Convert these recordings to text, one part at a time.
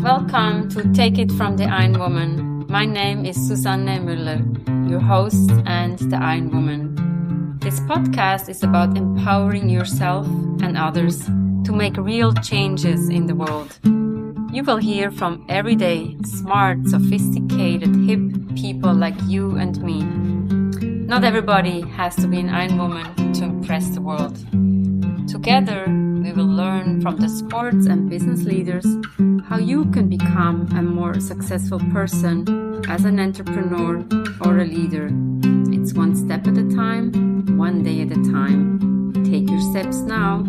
Welcome to Take It from the Ironwoman. My name is Susanne Müller, your host and the Ironwoman. This podcast is about empowering yourself and others to make real changes in the world. You will hear from everyday, smart, sophisticated, hip people like you and me. Not everybody has to be an Ironwoman to impress the world. Together, we will learn from the sports and business leaders how you can become a more successful person as an entrepreneur or a leader. It's one step at a time, one day at a time. Take your steps now.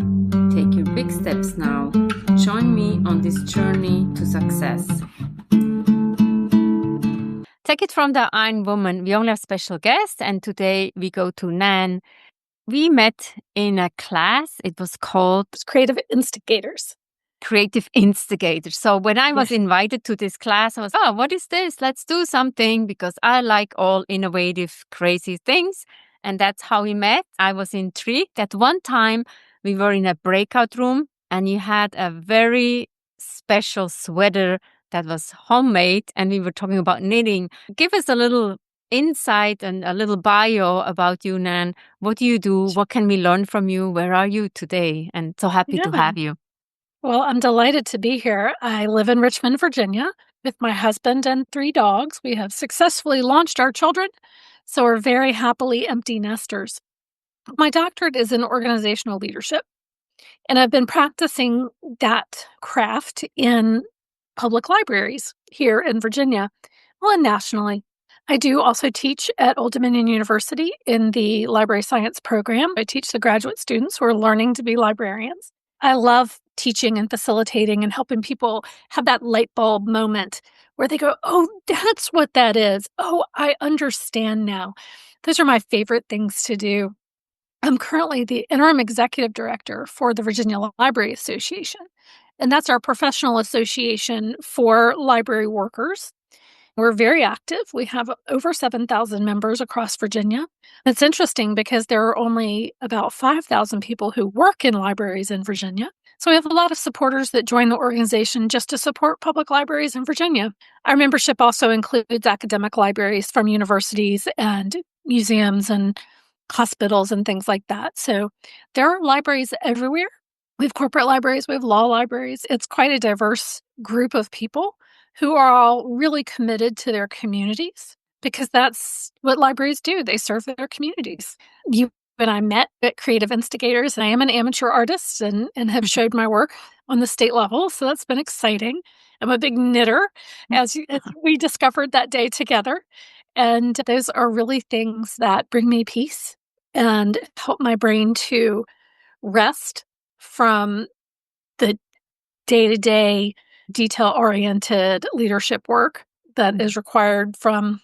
Take your big steps now. Join me on this journey to success. Take it from the Ironwoman. We only have special guests, and today we go to Nan. We met in a class. It was called Creative Instigators. Creative Instigators. So when I was invited to this class, I was, what is this? Let's do something, because I like all innovative, crazy things. And that's how we met. I was intrigued. At one time, we were in a breakout room and you had a very special sweater that was homemade and we were talking about knitting. Give us a little insight and a little bio about you, Nan. What do you do? What can we learn from you? Where are you today? And so happy to have you. Well, I'm delighted to be here. I live in Richmond, Virginia with my husband and 3 dogs. We have successfully launched our children, so we're very happily empty nesters. My doctorate is in organizational leadership, and I've been practicing that craft in public libraries here in Virginia, well, and nationally. I do also teach at Old Dominion University in the library science program. I teach the graduate students who are learning to be librarians. I love teaching and facilitating and helping people have that light bulb moment where they go, oh, that's what that is. Oh, I understand now. Those are my favorite things to do. I'm currently the interim executive director for the Virginia Library Association, and that's our professional association for library workers. We're very active. We have over 7,000 members across Virginia. It's interesting because there are only about 5,000 people who work in libraries in Virginia. So we have a lot of supporters that join the organization just to support public libraries in Virginia. Our membership also includes academic libraries from universities and museums and hospitals and things like that. So there are libraries everywhere. We have corporate libraries, we have law libraries. It's quite a diverse group of people who are all really committed to their communities, because that's what libraries do. They serve their communities. You and I met at Creative Instigators, and I am an amateur artist and have showed my work on the state level, so that's been exciting. I'm a big knitter, as we discovered that day together, and those are really things that bring me peace and help my brain to rest from the day-to-day detail-oriented leadership work that is required from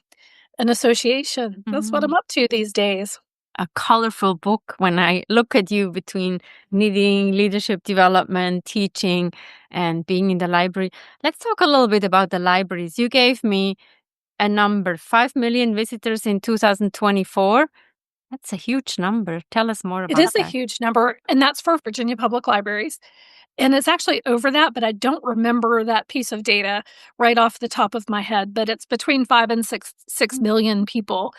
an association. That's what I'm up to these days. A colorful book when I look at you between knitting, leadership development, teaching, and being in the library. Let's talk a little bit about the libraries. You gave me a number, 5 million visitors in 2024. That's a huge number. Tell us more about that. It is a huge number, and that's for Virginia Public Libraries. And it's actually over that, but I don't remember that piece of data right off the top of my head. But it's between 5 and 6 million people.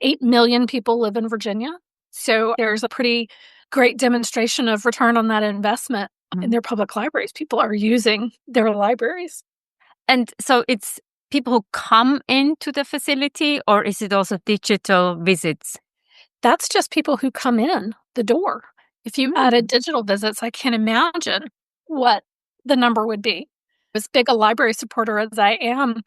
8 million people live in Virginia. So there's a pretty great demonstration of return on that investment in their public libraries. People are using their libraries. And so it's people who come into the facility, or is it also digital visits? That's just people who come in the door. If you added digital visits, I can't imagine what the number would be. As big a library supporter as I am,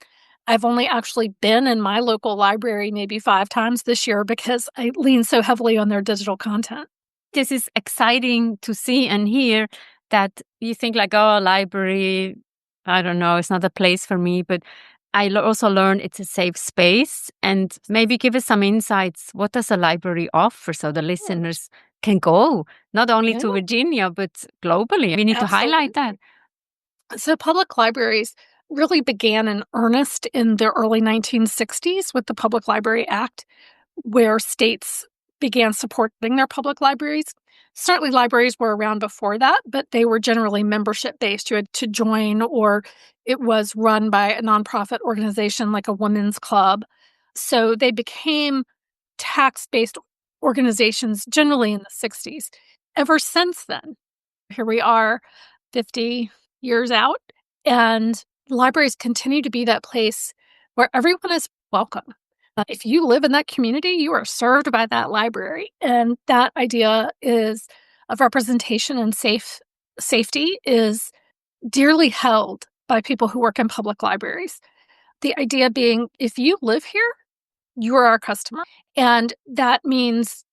I've only actually been in my local library maybe 5 times this year because I lean so heavily on their digital content. This is exciting to see and hear that you think like, oh, library, I don't know, it's not a place for me. But I also learned it's a safe space, and maybe give us some insights. What does a library offer so the listeners can go not only to Virginia, but globally? We need to highlight that. So public libraries really began in earnest in the early 1960s with the Public Library Act, where states began supporting their public libraries. Certainly libraries were around before that, but they were generally membership-based. You had to join, or it was run by a nonprofit organization like a women's club. So they became tax-based organizations generally in the 60s. Ever since then, here we are 50 years out, and libraries continue to be that place where everyone is welcome. If you live in that community, you are served by that library. And that idea is of representation and safety is dearly held by people who work in public libraries. The idea being, if you live here, you are our customer. And that means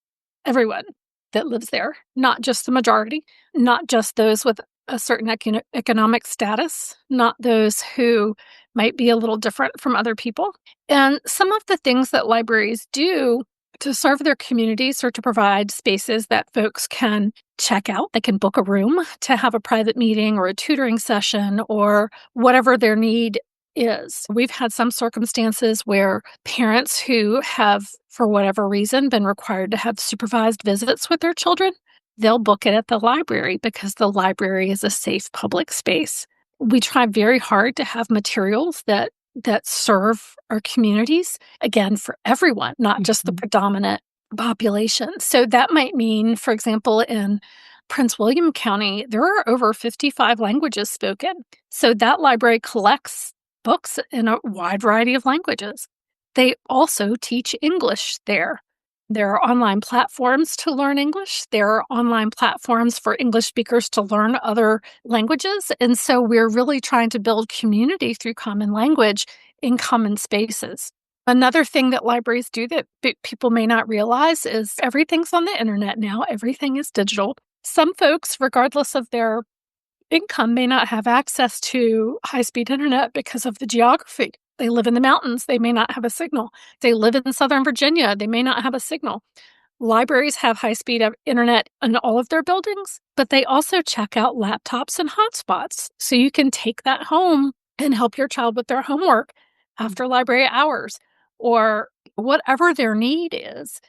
everyone that lives there, not just the majority, not just those with a certain economic status, not those who might be a little different from other people. And some of the things that libraries do to serve their communities or to provide spaces that folks can check out. They can book a room to have a private meeting or a tutoring session or whatever their need is. We've had some circumstances where parents who have, for whatever reason, been required to have supervised visits with their children, they'll book it at the library because the library is a safe public space. We try very hard to have materials that serve our communities, again, for everyone, not just the predominant population. So that might mean, for example, in Prince William County, there are over 55 languages spoken. So that library collects books in a wide variety of languages. They also teach English there. There are online platforms to learn English. There are online platforms for English speakers to learn other languages. And so we're really trying to build community through common language in common spaces. Another thing that libraries do that people may not realize is everything's on the internet now. Everything is digital. Some folks, regardless of their income, may not have access to high-speed internet because of the geography. They live in the mountains. They may not have a signal. They live in Southern Virginia. They may not have a signal. Libraries have high-speed internet in all of their buildings, but they also check out laptops and hotspots. So you can take that home and help your child with their homework after library hours or whatever their need is.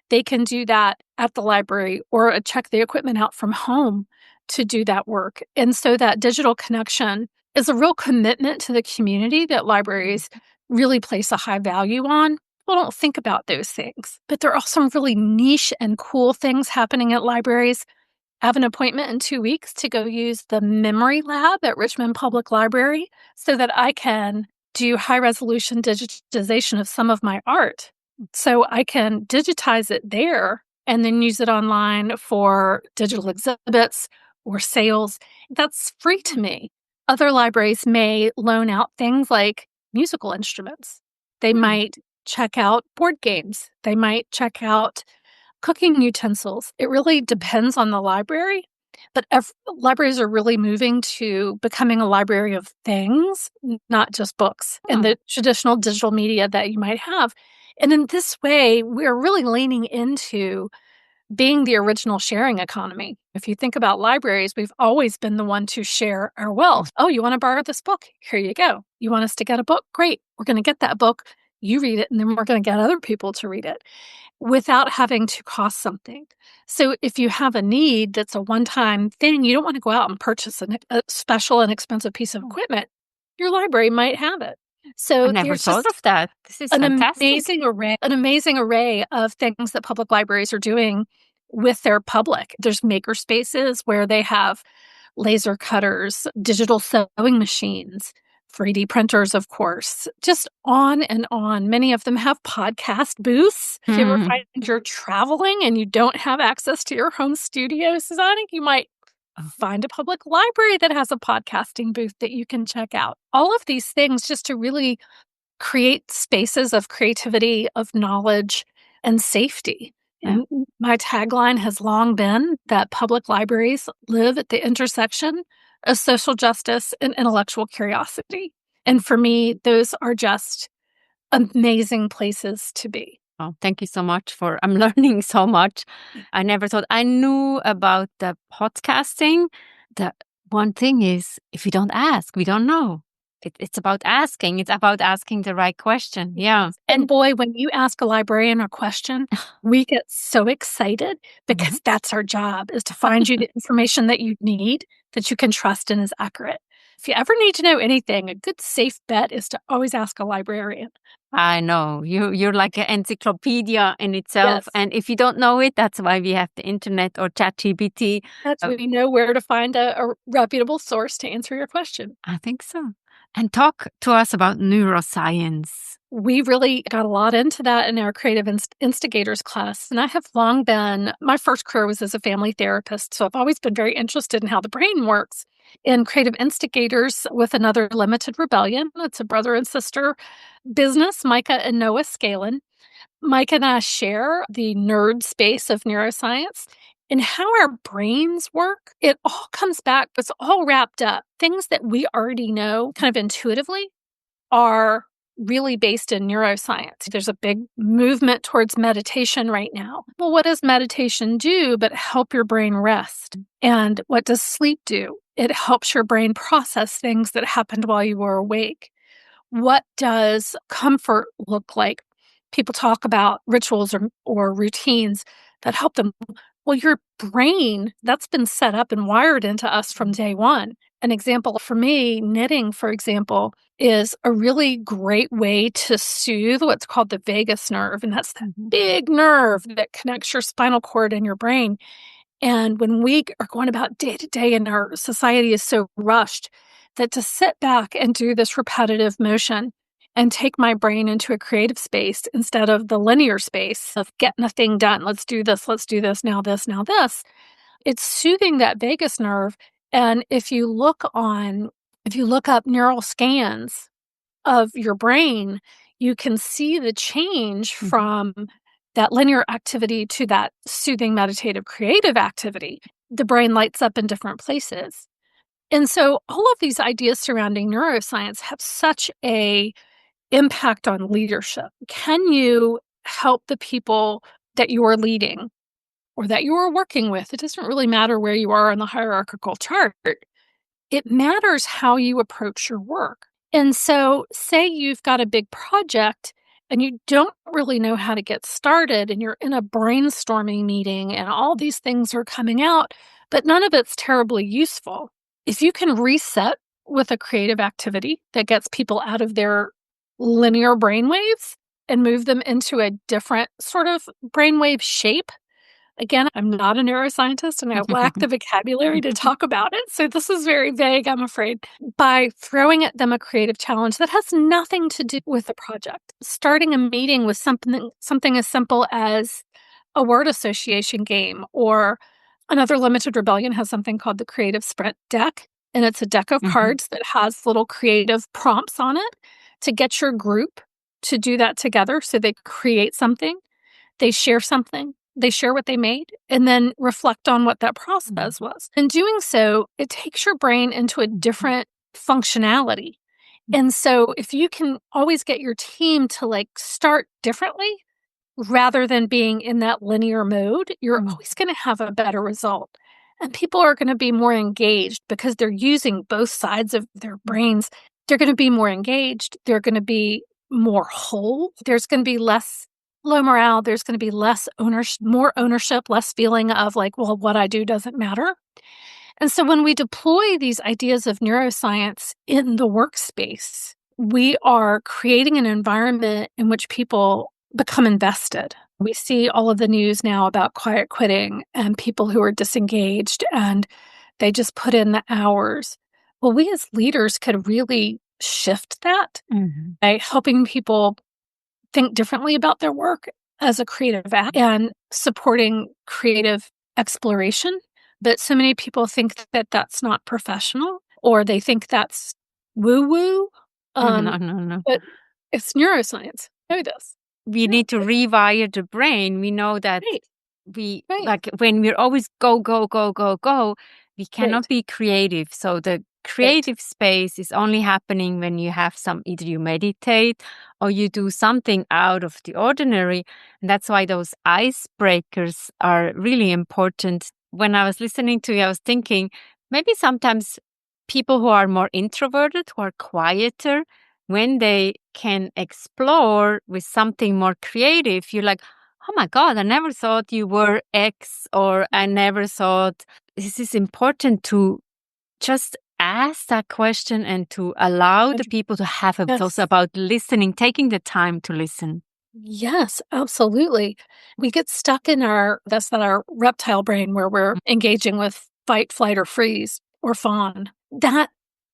They can do that at the library or check the equipment out from home to do that work. And so that digital connection is a real commitment to the community that libraries really place a high value on. People don't think about those things, but there are some really niche and cool things happening at libraries. I have an appointment in 2 weeks to go use the memory lab at Richmond Public Library so that I can do high-resolution digitization of some of my art. So I can digitize it there and then use it online for digital exhibits or sales. That's free to me. Other libraries may loan out things like musical instruments. They might check out board games. They might check out cooking utensils. It really depends on the library, but libraries are really moving to becoming a library of things, not just books and the traditional digital media that you might have. And in this way, we're really leaning into being the original sharing economy. If you think about libraries, we've always been the one to share our wealth. Oh, you want to borrow this book? Here you go. You want us to get a book? Great. We're going to get that book. You read it, and then we're going to get other people to read it without having to cost something. So if you have a need that's a one-time thing, you don't want to go out and purchase a special and expensive piece of equipment. Your library might have it. So I never there's thought just of that. This is an fantastic. amazing array of things that public libraries are doing with their public. There's maker spaces where they have laser cutters, digital sewing machines, 3D printers, of course, just on and on. Many of them have podcast booths. If you ever find you're traveling and you don't have access to your home studio, Susanna, you might find a public library that has a podcasting booth that you can check out. All of these things just to really create spaces of creativity, of knowledge, and safety. And my tagline has long been that public libraries live at the intersection of social justice and intellectual curiosity. And for me, those are just amazing places to be. Oh, thank you so much I'm learning so much. I never thought I knew about the podcasting. The one thing is, if we don't ask, we don't know. It's about asking. It's about asking the right question. Yeah. And boy, when you ask a librarian a question, we get so excited because that's our job, is to find you the information that you need, that you can trust and is accurate. If you ever need to know anything, a good safe bet is to always ask a librarian. I know. You're like an encyclopedia in itself. Yes. And if you don't know it, that's why we have the internet or ChatGPT. That's we know where to find a reputable source to answer your question. I think so. And talk to us about neuroscience. We really got a lot into that in our Creative Instigators class. And I have long been, my first career was as a family therapist. So I've always been very interested in how the brain works. In Creative Instigators with Another Limited Rebellion, it's a brother and sister business, Micah and Noah Scalen. Mike and I share the nerd space of neuroscience and how our brains work. It all comes back, it's all wrapped up. Things that we already know kind of intuitively are really based in neuroscience. There's a big movement towards meditation right now. Well, what does meditation do but help your brain rest? And what does sleep do? It helps your brain process things that happened while you were awake. What does comfort look like? People talk about rituals or routines that help them. Well, your brain, that's been set up and wired into us from day one. An example for me, knitting, for example, is a really great way to soothe what's called the vagus nerve. And that's that big nerve that connects your spinal cord and your brain. And when we are going about day to day and our society is so rushed, that to sit back and do this repetitive motion and take my brain into a creative space instead of the linear space of getting a thing done. Let's do this, now this, now this. It's soothing that vagus nerve. And if you look up neural scans of your brain, you can see the change from that linear activity to that soothing, meditative, creative activity. The brain lights up in different places. And so all of these ideas surrounding neuroscience have such a impact on leadership. Can you help the people that you are leading or that you are working with? It doesn't really matter where you are on the hierarchical chart. It matters how you approach your work. And so say you've got a big project and you don't really know how to get started and you're in a brainstorming meeting and all these things are coming out, but none of it's terribly useful. If you can reset with a creative activity that gets people out of their linear brainwaves and move them into a different sort of brainwave shape. Again, I'm not a neuroscientist and I lack the vocabulary to talk about it. So this is very vague, I'm afraid. By throwing at them a creative challenge that has nothing to do with the project. Starting a meeting with something as simple as a word association game, or Another Limited Rebellion has something called the Creative Sprint deck. And it's a deck of cards that has little creative prompts on it to get your group to do that together. So they create something, they share something, they share what they made, and then reflect on what that process was. In doing so, it takes your brain into a different functionality. And so if you can always get your team to start differently rather than being in that linear mode, you're always going to have a better result. And people are going to be more engaged because they're using both sides of their brains. They're going to be more engaged. They're going to be more whole. There's going to be less low morale. There's going to be less ownership, more ownership, less feeling of well, what I do doesn't matter. And so when we deploy these ideas of neuroscience in the workspace, we are creating an environment in which people become invested. We see all of the news now about quiet quitting and people who are disengaged and they just put in the hours. Well, we as leaders could really shift that by helping people think differently about their work as a creative act and supporting creative exploration. But so many people think that that's not professional, or they think that's woo-woo. No. But it's neuroscience. Know this. We need to rewire the brain. We know that when we're always go, we cannot be creative. So the creative space is only happening when you have either you meditate or you do something out of the ordinary. And that's why those icebreakers are really important. When I was listening to you, I was thinking maybe sometimes people who are more introverted, who are quieter, when they can explore with something more creative, you're like, oh my God, I never thought you were X, or I never thought. This is important to just ask that question and to allow the people to have a Yes. also about listening, taking the time to listen. Yes, absolutely. We get stuck in that's that our reptile brain where we're engaging with fight, flight, or freeze or fawn. That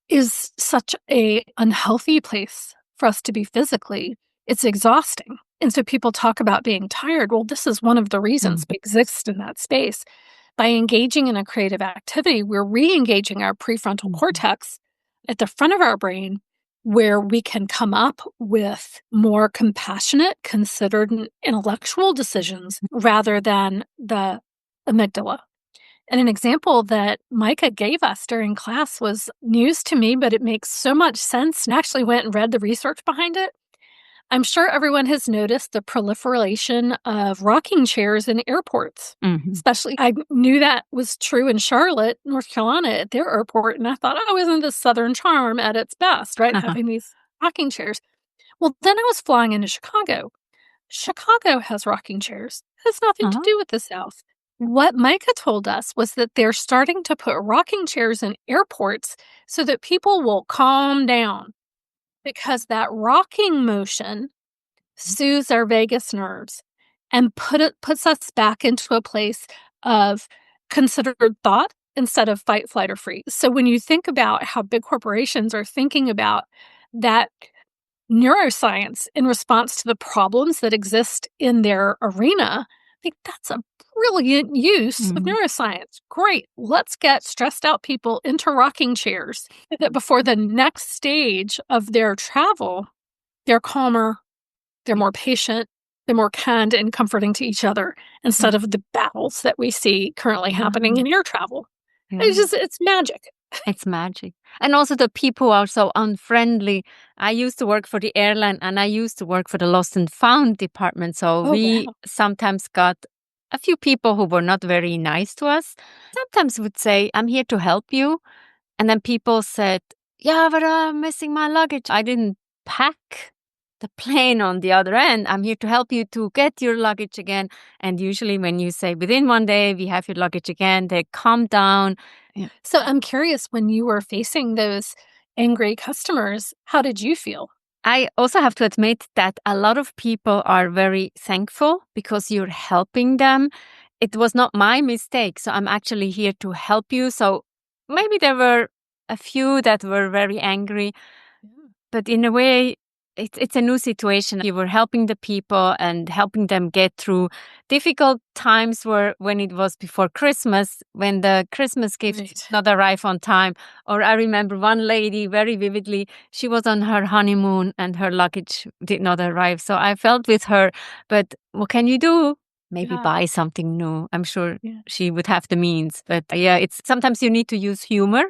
is such a unhealthy place for us to be physically. It's exhausting. And so people talk about being tired. Well, this is one of the reasons we exist in that space. By engaging in a creative activity, we're re-engaging our prefrontal cortex at the front of our brain, where we can come up with more compassionate, considered, and intellectual decisions rather than the amygdala. And an example that Micah gave us during class was news to me, but it makes so much sense, and actually went and read the research behind it. I'm sure everyone has noticed the proliferation of rocking chairs in airports. Especially, I knew that was true in Charlotte, North Carolina, at their airport. And I thought, oh, isn't this Southern charm at its best, right? Having these rocking chairs. Well, then I was flying into Chicago. Chicago has rocking chairs. It has nothing to do with the South. What Micah told us was that they're starting to put rocking chairs in airports so that people will calm down, because that rocking motion soothes our vagus nerves and puts us back into a place of considered thought instead of fight, flight, or freeze. So when you think about how big corporations are thinking about that neuroscience in response to the problems that exist in their arena, I think that's a brilliant use of neuroscience. Great. Let's get stressed out people into rocking chairs that before the next stage of their travel, they're calmer, they're more patient, they're more kind and comforting to each other instead of the battles that we see currently happening in air travel. It's magic. It's magic. And also the people are so unfriendly. I used to work for the airline, and I used to work for the lost and found department. So we sometimes got a few people who were not very nice to us. Sometimes would say, I'm here to help you. And then people said, yeah, but I'm missing my luggage. I didn't pack the plane on the other end. I'm here to help you to get your luggage again. And usually when you say within one day, we have your luggage again, they calm down. Yeah. So I'm curious, when you were facing those angry customers, how did you feel? I also have to admit that a lot of people are very thankful because you're helping them. It was not my mistake, so I'm actually here to help you. So maybe there were a few that were very angry, but in a way, it's a new situation. You were helping the people and helping them get through difficult times when it was before Christmas, when the Christmas gift did not arrive on time. Or I remember one lady very vividly, she was on her honeymoon and her luggage did not arrive. So I felt with her, but what can you do? Maybe buy something new. I'm sure she would have the means. But it's sometimes you need to use humor.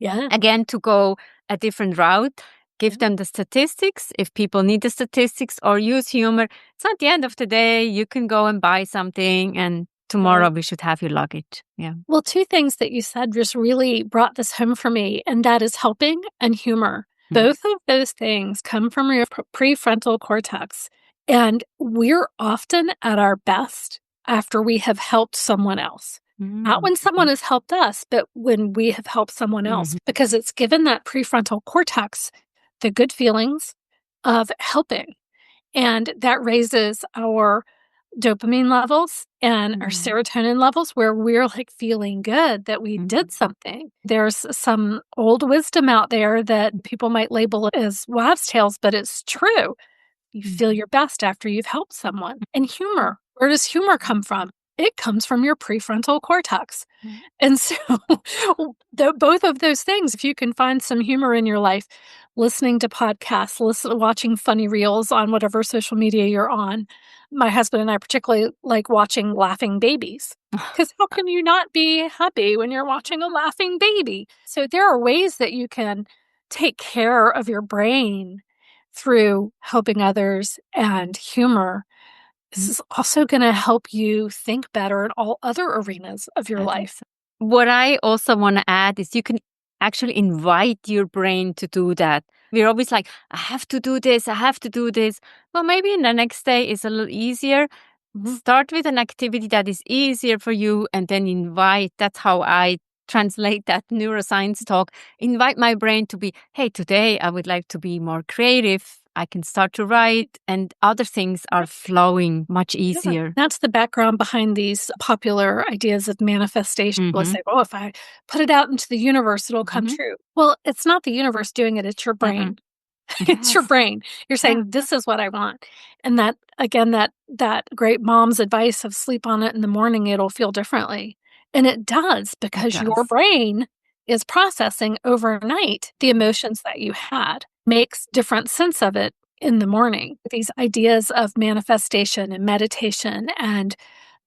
Again, to go a different route. Give them the statistics if people need the statistics, or use humor. So at the end of the day, you can go and buy something, and tomorrow we should have your luggage. Yeah. Well, two things that you said just really brought this home for me, and that is helping and humor. Both of those things come from your prefrontal cortex, and we're often at our best after we have helped someone else. Not when someone has helped us, but when we have helped someone else, because it's given that prefrontal cortex the good feelings of helping. And that raises our dopamine levels and our serotonin levels, where we're like feeling good that we did something. There's some old wisdom out there that people might label as wives' tales, but it's true. You feel your best after you've helped someone. And humor, where does humor come from? It comes from your prefrontal cortex. And so both of those things, if you can find some humor in your life, listening to podcasts, watching funny reels on whatever social media you're on. My husband and I particularly like watching laughing babies, because how can you not be happy when you're watching a laughing baby? So there are ways that you can take care of your brain through helping others and humor. This is also going to help you think better in all other arenas of your life. What I also want to add is you can actually invite your brain to do that. We're always like, I have to do this, I have to do this. Well, maybe in the next day is a little easier. Start with an activity that is easier for you and then invite. That's how I translate that neuroscience talk. Invite my brain to be, hey, today I would like to be more creative. I can start to write and other things are flowing much easier. Yeah, that's the background behind these popular ideas of manifestation. Let's say, oh, if I put it out into the universe, it'll come true. Well, it's not the universe doing it. It's your brain. It's your brain. You're saying, this is what I want. And that, again, that great mom's advice of sleep on it in the morning, it'll feel differently. And it does, because your brain is processing overnight the emotions that you had, makes different sense of it in the morning. These ideas of manifestation and meditation and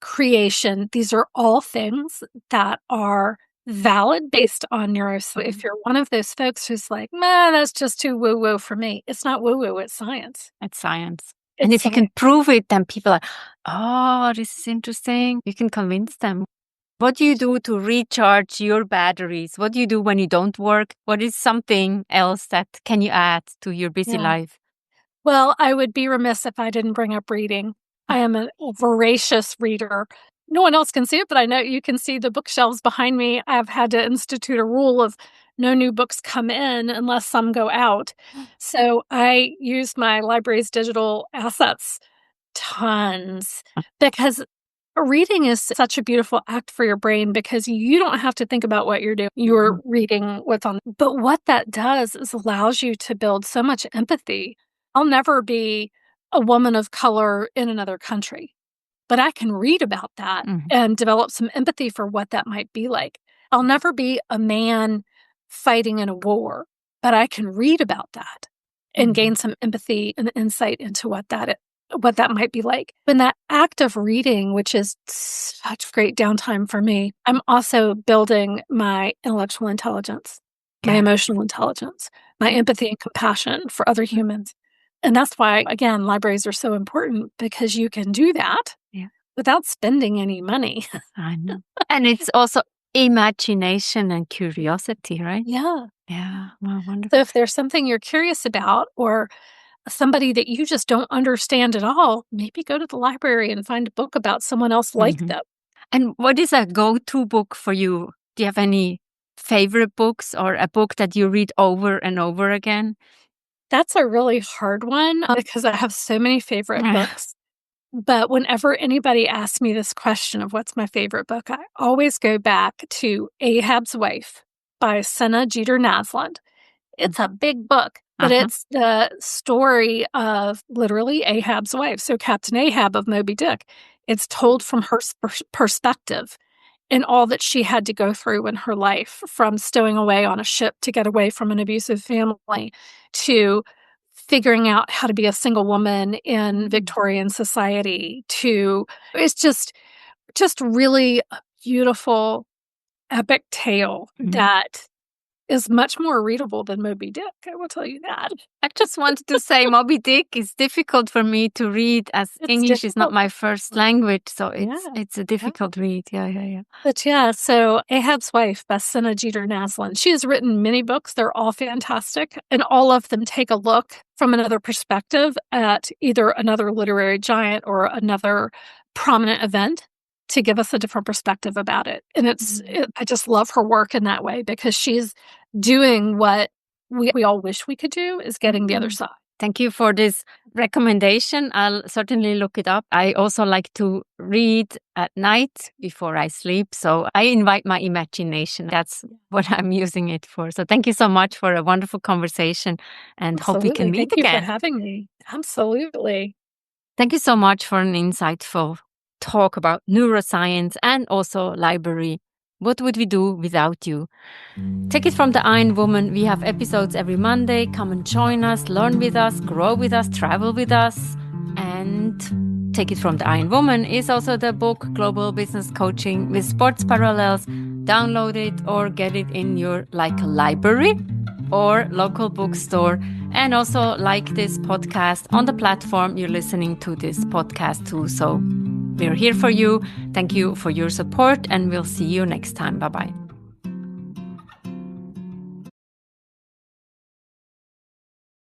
creation, these are all things that are valid based on neuroscience. If you're one of those folks who's like, man, that's just too woo-woo for me, it's not woo-woo, it's science. It's science. And if you can prove it, then people are, oh, this is interesting. You can convince them. What do you do to recharge your batteries? What do you do when you don't work? What is something else that can you add to your busy life? Well, I would be remiss if I didn't bring up reading. I am a voracious reader. No one else can see it, but I know you can see the bookshelves behind me. I've had to institute a rule of no new books come in unless some go out. So I use my library's digital assets tons, because reading is such a beautiful act for your brain, because you don't have to think about what you're doing. You're reading what's on. But what that does is allows you to build so much empathy. I'll never be a woman of color in another country, but I can read about that and develop some empathy for what that might be like. I'll never be a man fighting in a war, but I can read about that and gain some empathy and insight into what that might be like. And that act of reading, which is such great downtime for me, I'm also building my intellectual intelligence, my emotional intelligence, my empathy and compassion for other humans. And that's why, again, libraries are so important, because you can do that without spending any money. I know. And it's also imagination and curiosity, right? Yeah. Wow, wonderful. So if there's something you're curious about, or somebody that you just don't understand at all, maybe go to the library and find a book about someone else like them. And what is a go-to book for you? Do you have any favorite books or a book that you read over and over again? That's a really hard one, because I have so many favorite books. But whenever anybody asks me this question of what's my favorite book, I always go back to Ahab's Wife by Senna Jeter Naslund. It's a big book, but it's the story of literally Ahab's wife. So Captain Ahab of Moby Dick. It's told from her perspective and all that she had to go through in her life, from stowing away on a ship to get away from an abusive family, to figuring out how to be a single woman in Victorian society, to it's just really a beautiful epic tale that is much more readable than Moby Dick. I will tell you that. I just wanted to say Moby Dick is difficult for me to read, as English is not my first language, so it's a difficult read. But so Ahab's Wife by Senna Jeter Naslund. She has written many books. They're all fantastic, and all of them take a look from another perspective at either another literary giant or another prominent event, to give us a different perspective about it. And I just love her work in that way, because she's doing what we all wish we could do, is getting the other side. Thank you for this recommendation. I'll certainly look it up. I also like to read at night before I sleep. So I invite my imagination. That's what I'm using it for. So thank you so much for a wonderful conversation, and hope we can meet again. Thank you for having me. Absolutely. Thank you so much for an insightful talk about neuroscience and also library. What would we do without you? Take it from the Ironwoman. We have episodes every Monday. Come and join us, learn with us, grow with us, travel with us. And Take It from the Ironwoman is also the book Global Business Coaching with Sports Parallels. Download it or get it in your library or local bookstore. And also like this podcast on the platform you're listening to this podcast to. So we're here for you. Thank you for your support, and we'll see you next time. Bye-bye.